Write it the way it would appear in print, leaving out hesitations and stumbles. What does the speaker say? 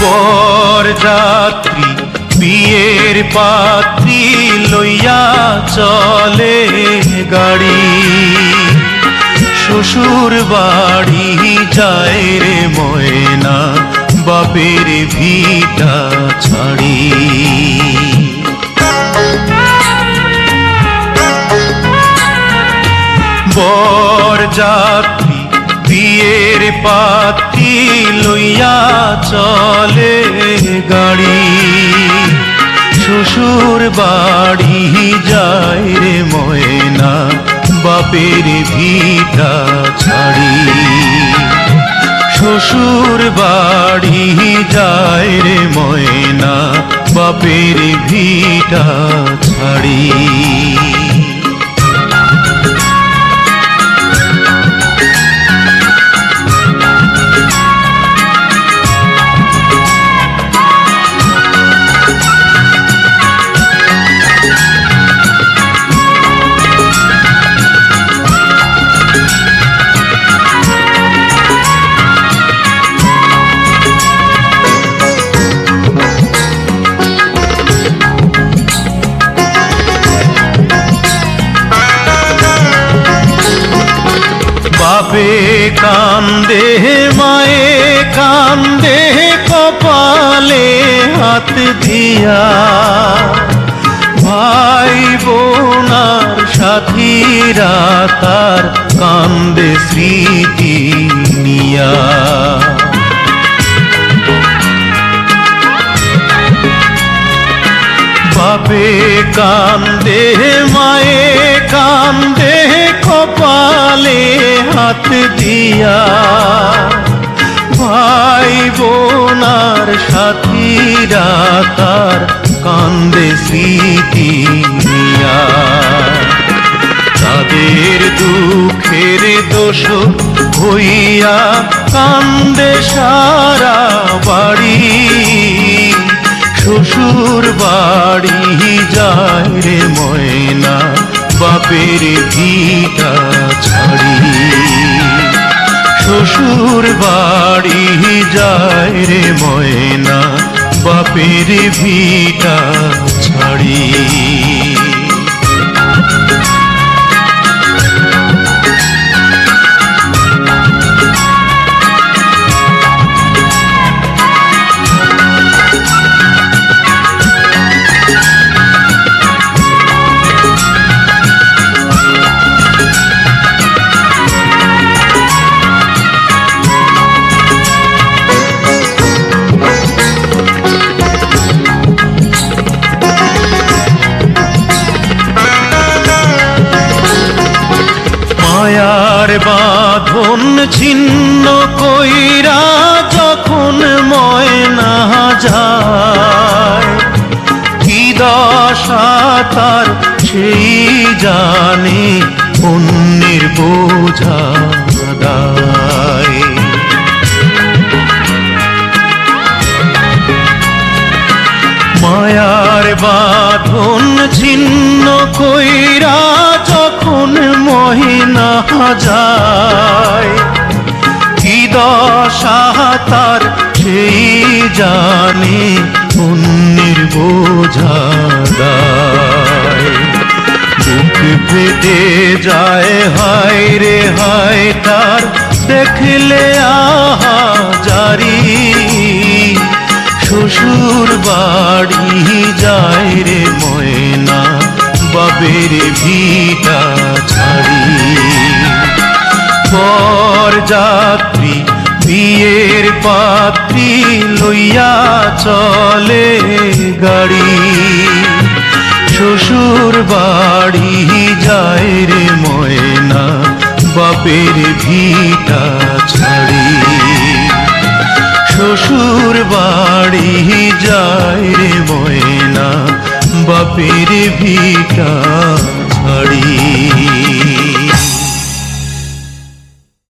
বরযাত্রী বিয়ের পাত্রী লইয়া চলে গাড়ি, শ্বশুর বাড়ি যায় রে ময়না বাপের ভিটা ছাড়ি। বরযাত্রী বিয়ের পাত্রী লইয়া চলে গাড়ি, শ্বশুর বাড়ি যায় রে ময়না বাপের ভিটা ছাড়ি। শ্বশুর বাড়ি যায় রে ময়না বাপের ভিটা ছাড়ি। বাপে কান্দে মায়ে কান্দে কপালে হাত দিয়া, ভাই বোনার সাথীরা তার কান্দে স্মৃতি নিয়া। বাপে কান্দে মায়ে কান্দে কপালে হাত দিয়া, ভাই বোনার সাথীরা তার কান্দে স্মৃতি নিয়া। তাদের দুঃখের দোষ হইয়া কান্দে সারা বাড়ি, শ্বশুর বাড়ি যায় রে ময়না বাপের ভিটা ছাড়ি। শ্বশুর বাড়ি যায় রে ময়না বাপের ভিটা ছাড়ি। মায়ার বাঁধন ছিন্ন কইরা যখন ময়না যায়, কি দশা তার সেই জানে অন্যের বোঝা দায়। মায়ার বাঁধন ছিন্ন কইরা যখন ময়না যায়, কি দশা তার সেই জানে অন্যের বোঝা দায়। বুক ফেটে যায় হায় রে হায় তার দেখলে আহা জারি, শ্বশুর বাড়ি যায় রে ময়না বাপের ভিটা ছাড়ি। বরযাত্রী বিয়ের পাত্রী লইয়া চলে গাড়ি, শ্বশুর বাড়ি যায় রে ময়না বাপের ভিটা ছাড়ি। শ্বশুর বাড়ি যায় রে ময়না বাপের ভিটা ছাড়ি।